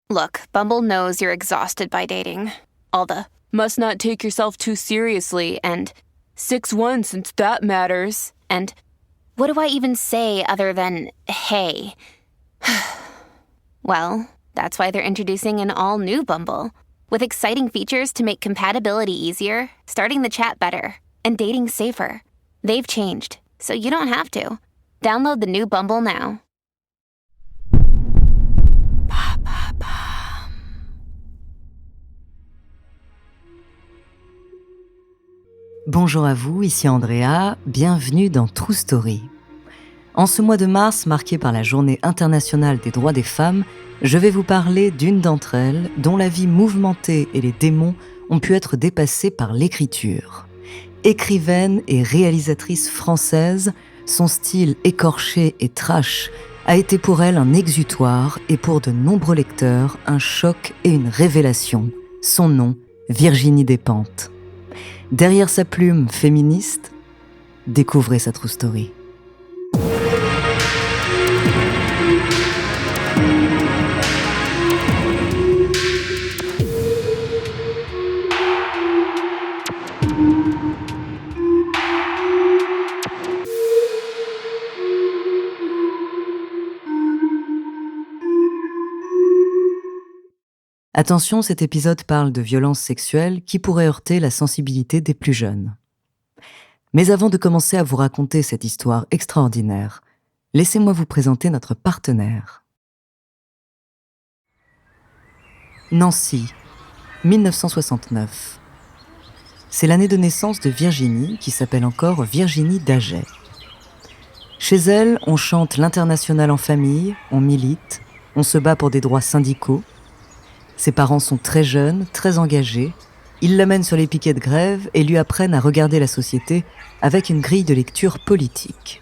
Look, Bumble knows you're exhausted by dating. All the must not take yourself too seriously and 6'1" since that matters. And what do I even say other than hey? Well, that's why they're introducing an all-new Bumble with exciting features to make compatibility easier, starting the chat better, and dating safer. They've changed, so you don't have to. Download the new Bumble now. Bonjour à vous, ici Andrea, bienvenue dans True Story. En ce mois de mars, marqué par la Journée internationale des droits des femmes, je vais vous parler d'une d'entre elles dont la vie mouvementée et les démons ont pu être dépassés par l'écriture. Écrivaine et réalisatrice française, son style écorché et trash a été pour elle un exutoire et pour de nombreux lecteurs un choc et une révélation. Son nom, Virginie Despentes. Derrière sa plume féministe, découvrez sa true story. Attention, cet épisode parle de violences sexuelles qui pourraient heurter la sensibilité des plus jeunes. Mais avant de commencer à vous raconter cette histoire extraordinaire, laissez-moi vous présenter notre partenaire. Nancy, 1969. C'est l'année de naissance de Virginie, qui s'appelle encore Virginie Daget. Chez elle, on chante l'Internationale en famille, on milite, on se bat pour des droits syndicaux. Ses parents sont très jeunes, très engagés. Ils l'amènent sur les piquets de grève et lui apprennent à regarder la société avec une grille de lecture politique.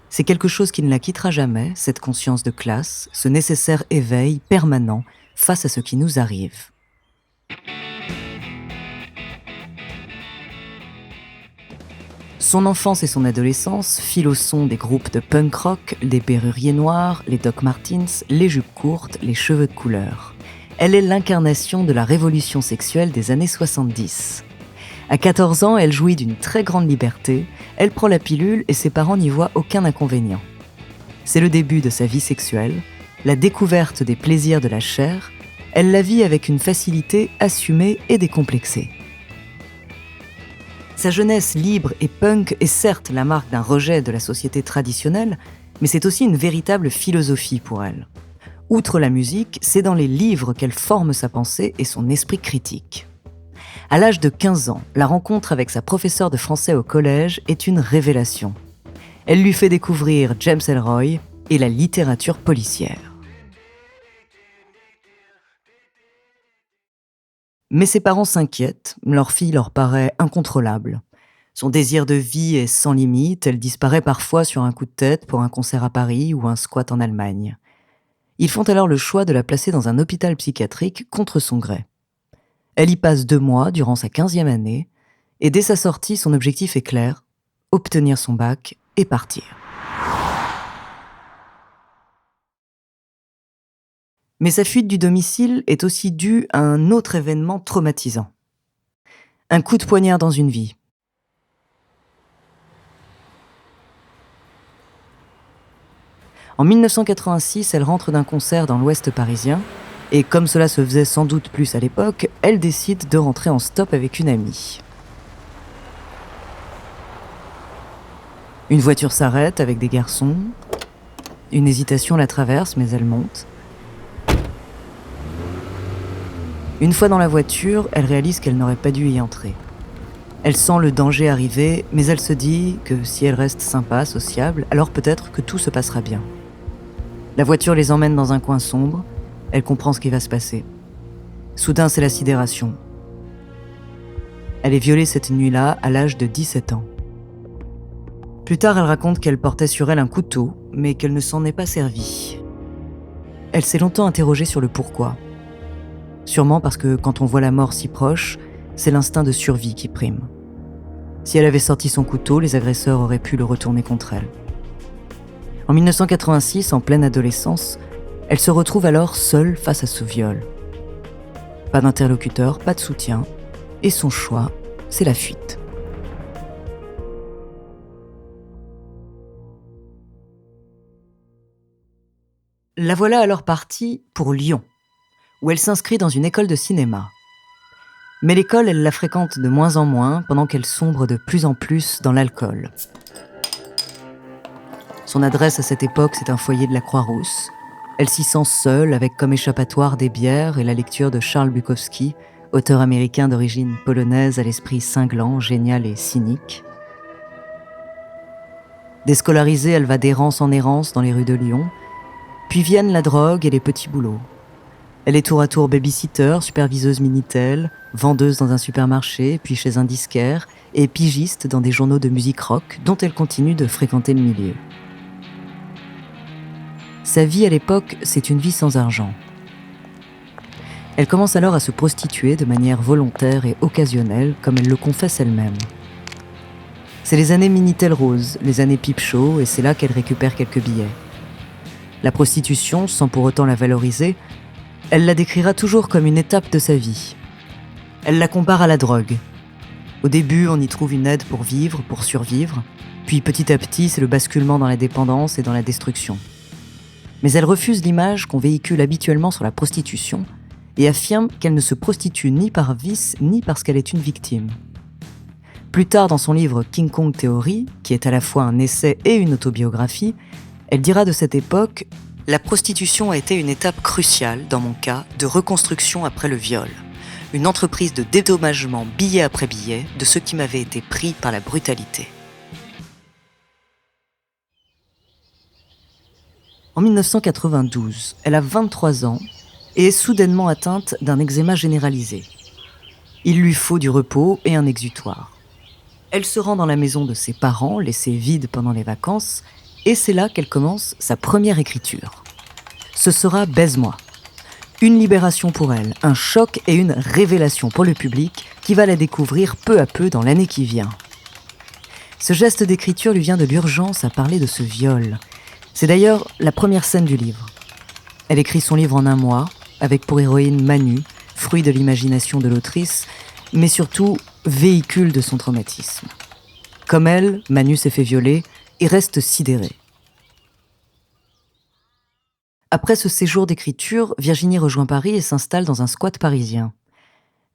C'est quelque chose qui ne la quittera jamais, cette conscience de classe, ce nécessaire éveil permanent face à ce qui nous arrive. Son enfance et son adolescence filent au son des groupes de punk rock, des Béruriers Noirs, les Doc Martens, les jupes courtes, les cheveux de couleur. Elle est l'incarnation de la révolution sexuelle des années 70. À 14 ans, elle jouit d'une très grande liberté, elle prend la pilule et ses parents n'y voient aucun inconvénient. C'est le début de sa vie sexuelle, la découverte des plaisirs de la chair, elle la vit avec une facilité assumée et décomplexée. Sa jeunesse libre et punk est certes la marque d'un rejet de la société traditionnelle, mais c'est aussi une véritable philosophie pour elle. Outre la musique, c'est dans les livres qu'elle forme sa pensée et son esprit critique. À l'âge de 15 ans, la rencontre avec sa professeure de français au collège est une révélation. Elle lui fait découvrir James Ellroy et la littérature policière. Mais ses parents s'inquiètent, leur fille leur paraît incontrôlable. Son désir de vie est sans limite, elle disparaît parfois sur un coup de tête pour un concert à Paris ou un squat en Allemagne. Ils font alors le choix de la placer dans un hôpital psychiatrique contre son gré. Elle y passe 2 mois durant sa 15e année, et dès sa sortie, son objectif est clair, obtenir son bac et partir. Mais sa fuite du domicile est aussi due à un autre événement traumatisant. Un coup de poignard dans une vie. En 1986, elle rentre d'un concert dans l'Ouest parisien, et comme cela se faisait sans doute plus à l'époque, elle décide de rentrer en stop avec une amie. Une voiture s'arrête avec des garçons, une hésitation la traverse, mais elle monte. Une fois dans la voiture, elle réalise qu'elle n'aurait pas dû y entrer. Elle sent le danger arriver, mais elle se dit que si elle reste sympa, sociable, alors peut-être que tout se passera bien. La voiture les emmène dans un coin sombre, elle comprend ce qui va se passer. Soudain, c'est la sidération. Elle est violée cette nuit-là, à l'âge de 17 ans. Plus tard, elle raconte qu'elle portait sur elle un couteau, mais qu'elle ne s'en est pas servie. Elle s'est longtemps interrogée sur le pourquoi. Sûrement parce que quand on voit la mort si proche, c'est l'instinct de survie qui prime. Si elle avait sorti son couteau, les agresseurs auraient pu le retourner contre elle. En 1986, en pleine adolescence, Elle se retrouve alors seule face à ce viol. Pas d'interlocuteur, pas de soutien, et son choix, c'est la fuite. La voilà alors partie pour Lyon, où elle s'inscrit dans une école de cinéma. Mais l'école, elle la fréquente de moins en moins pendant qu'elle sombre de plus en plus dans l'alcool. Son adresse à cette époque, c'est un foyer de la Croix-Rousse. Elle s'y sent seule, avec comme échappatoire des bières et la lecture de Charles Bukowski, auteur américain d'origine polonaise à l'esprit cinglant, génial et cynique. Déscolarisée, elle va d'errance en errance dans les rues de Lyon, puis viennent la drogue et les petits boulots. Elle est tour à tour baby-sitter, superviseuse Minitel, vendeuse dans un supermarché, puis chez un disquaire, et pigiste dans des journaux de musique rock dont elle continue de fréquenter le milieu. Sa vie à l'époque, c'est une vie sans argent. Elle commence alors à se prostituer de manière volontaire et occasionnelle, comme elle le confesse elle-même. C'est les années Minitel Rose, les années Pipe Show, et c'est là qu'elle récupère quelques billets. La prostitution, sans pour autant la valoriser, elle la décrira toujours comme une étape de sa vie. Elle la compare à la drogue. Au début, on y trouve une aide pour vivre, pour survivre, puis petit à petit, c'est le basculement dans la dépendance et dans la destruction. Mais elle refuse l'image qu'on véhicule habituellement sur la prostitution et affirme qu'elle ne se prostitue ni par vice, ni parce qu'elle est une victime. Plus tard, dans son livre King Kong Theory, qui est à la fois un essai et une autobiographie, elle dira de cette époque « La prostitution a été une étape cruciale, dans mon cas, de reconstruction après le viol. Une entreprise de dédommagement billet après billet de ce qui m'avait été pris par la brutalité. » En 1992, elle a 23 ans et est soudainement atteinte d'un eczéma généralisé. Il lui faut du repos et un exutoire. Elle se rend dans la maison de ses parents, laissée vide pendant les vacances, et c'est là qu'elle commence sa première écriture. Ce sera « Baise-moi ». Une libération pour elle, un choc et une révélation pour le public qui va la découvrir peu à peu dans l'année qui vient. Ce geste d'écriture lui vient de l'urgence à parler de ce viol. C'est d'ailleurs la première scène du livre. Elle écrit son livre en un mois, avec pour héroïne Manu, fruit de l'imagination de l'autrice, mais surtout véhicule de son traumatisme. Comme elle, Manu s'est fait violer et reste sidérée. Après ce séjour d'écriture, Virginie rejoint Paris et s'installe dans un squat parisien.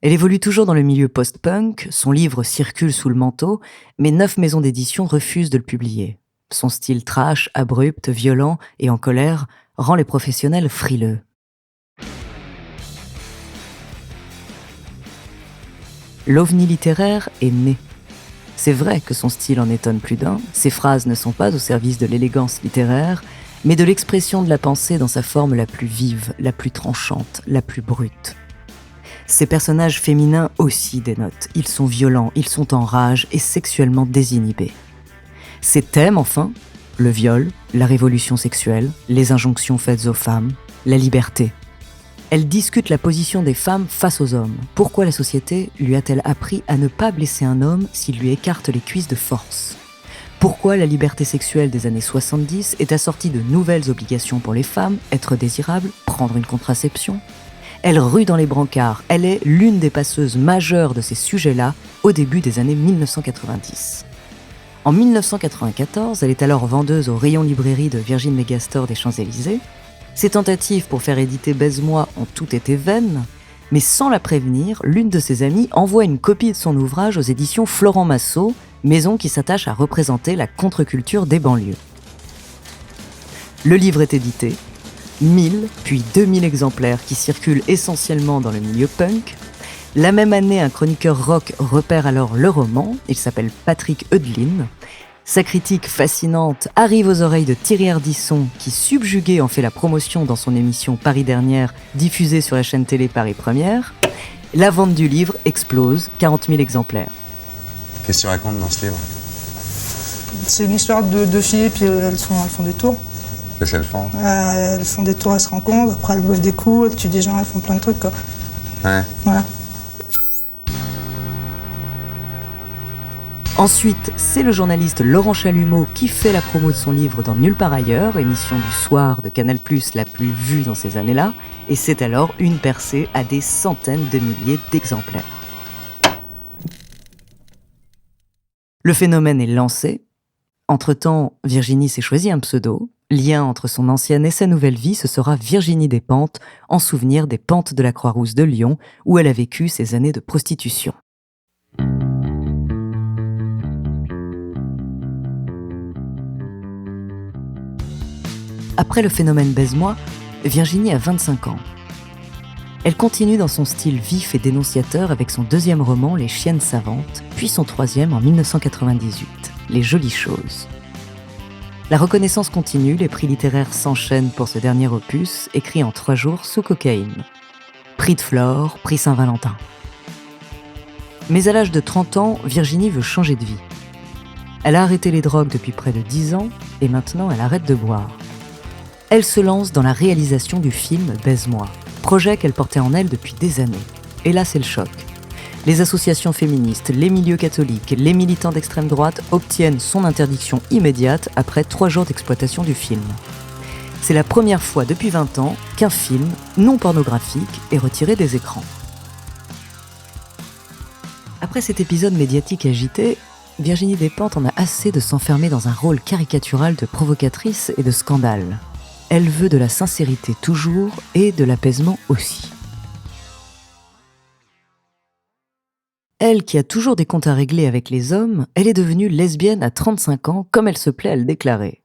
Elle évolue toujours dans le milieu post-punk, son livre circule sous le manteau, mais 9 maisons d'édition refusent de le publier. Son style trash, abrupt, violent et en colère rend les professionnels frileux. L'ovni littéraire est né. C'est vrai que son style en étonne plus d'un, ses phrases ne sont pas au service de l'élégance littéraire, mais de l'expression de la pensée dans sa forme la plus vive, la plus tranchante, la plus brute. Ces personnages féminins aussi dénotent. Ils sont violents, ils sont en rage et sexuellement désinhibés. Ces thèmes, enfin, le viol, la révolution sexuelle, les injonctions faites aux femmes, la liberté. Elle discute la position des femmes face aux hommes. Pourquoi la société lui a-t-elle appris à ne pas blesser un homme s'il lui écarte les cuisses de force ? Pourquoi la liberté sexuelle des années 70 est assortie de nouvelles obligations pour les femmes, être désirable, prendre une contraception ? Elle rue dans les brancards, elle est l'une des passeuses majeures de ces sujets-là au début des années 1990. En 1994, elle est alors vendeuse au rayon librairie de Virgin Megastore des Champs-Élysées. Ses tentatives pour faire éditer Baise-moi ont toutes été vaines, mais sans la prévenir, l'une de ses amies envoie une copie de son ouvrage aux éditions Florent Massot, maison qui s'attache à représenter la contre-culture des banlieues. Le livre est édité, 1000 puis 2000 exemplaires qui circulent essentiellement dans le milieu punk. La même année, un chroniqueur rock repère alors le roman, il s'appelle Patrick Heudelin. Sa critique fascinante arrive aux oreilles de Thierry Ardisson, qui subjugué en fait la promotion dans son émission Paris Dernière, diffusée sur la chaîne télé Paris Première. La vente du livre explose, 40 000 exemplaires. Qu'est-ce que tu racontes dans ce livre ? C'est une histoire de deux filles, puis elles font des tours. Qu'est-ce qu'elles font ? Elles font des tours, elles se rencontrent, après elles boivent des coups, elles tuent des gens, elles font plein de trucs, quoi. Ouais. Voilà. Ensuite, c'est le journaliste Laurent Chalumeau qui fait la promo de son livre dans Nulle part ailleurs, émission du soir de Canal+, la plus vue dans ces années-là, et c'est alors une percée à des centaines de milliers d'exemplaires. Le phénomène est lancé. Entre-temps, Virginie s'est choisi un pseudo. Lien entre son ancienne et sa nouvelle vie, ce sera Virginie Despentes, en souvenir des Pentes de la Croix-Rousse de Lyon, où elle a vécu ses années de prostitution. Après le phénomène Baise-moi, Virginie a 25 ans. Elle continue dans son style vif et dénonciateur avec son deuxième roman, Les Chiennes savantes, puis son troisième en 1998, Les Jolies choses. La reconnaissance continue, les prix littéraires s'enchaînent pour ce dernier opus, écrit en 3 jours sous cocaïne. Prix de Flore, prix Saint-Valentin. Mais à l'âge de 30 ans, Virginie veut changer de vie. Elle a arrêté les drogues depuis près de 10 ans et maintenant elle arrête de boire. Elle se lance dans la réalisation du film Baise-moi, projet qu'elle portait en elle depuis des années. Et là, c'est le choc. Les associations féministes, les milieux catholiques, les militants d'extrême droite obtiennent son interdiction immédiate après 3 jours d'exploitation du film. C'est la première fois depuis 20 ans qu'un film non pornographique est retiré des écrans. Après cet épisode médiatique agité, Virginie Despentes en a assez de s'enfermer dans un rôle caricatural de provocatrice et de scandale. Elle veut de la sincérité toujours et de l'apaisement aussi. Elle, qui a toujours des comptes à régler avec les hommes, elle est devenue lesbienne à 35 ans, comme elle se plaît à le déclarer.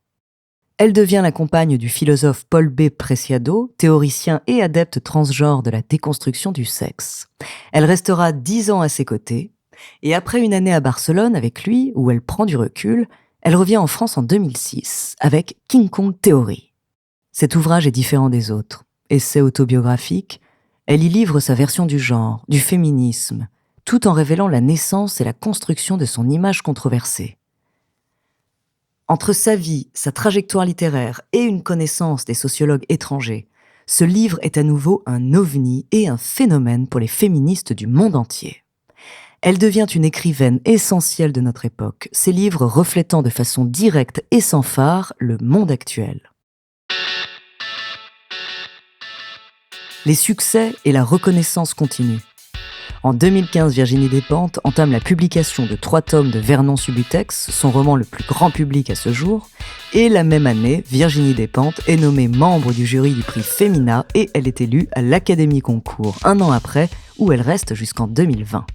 Elle devient la compagne du philosophe Paul B. Preciado, théoricien et adepte transgenre de la déconstruction du sexe. Elle restera 10 ans à ses côtés, et après une année à Barcelone avec lui, où elle prend du recul, elle revient en France en 2006, avec King Kong Theory. Cet ouvrage est différent des autres. Essai autobiographique, elle y livre sa version du genre, du féminisme, tout en révélant la naissance et la construction de son image controversée. Entre sa vie, sa trajectoire littéraire et une connaissance des sociologues étrangers, ce livre est à nouveau un ovni et un phénomène pour les féministes du monde entier. Elle devient une écrivaine essentielle de notre époque, ses livres reflétant de façon directe et sans fard le monde actuel. Les succès et la reconnaissance continuent. En 2015, Virginie Despentes entame la publication de 3 tomes de Vernon Subutex, son roman le plus grand public à ce jour, et la même année, Virginie Despentes est nommée membre du jury du prix Femina et elle est élue à l'Académie Concours 1 an après, où elle reste jusqu'en 2020.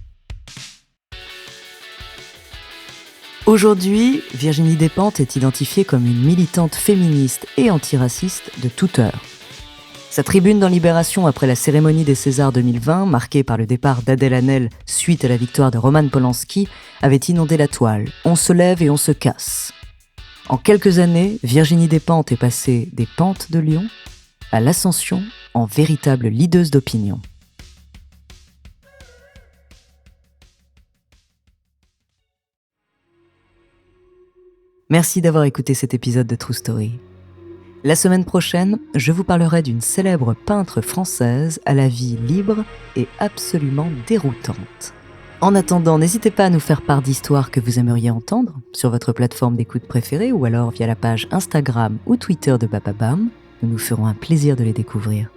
Aujourd'hui, Virginie Despentes est identifiée comme une militante féministe et antiraciste de toute heure. Sa tribune dans Libération après la cérémonie des Césars 2020, marquée par le départ d'Adèle Haenel suite à la victoire de Roman Polanski, avait inondé la toile. On se lève et on se casse. En quelques années, Virginie Despentes est passée des pentes de Lyon à l'ascension en véritable leaduse d'opinion. Merci d'avoir écouté cet épisode de True Story. La semaine prochaine, je vous parlerai d'une célèbre peintre française à la vie libre et absolument déroutante. En attendant, n'hésitez pas à nous faire part d'histoires que vous aimeriez entendre sur votre plateforme d'écoute préférée ou alors via la page Instagram ou Twitter de Bababam. Nous nous ferons un plaisir de les découvrir.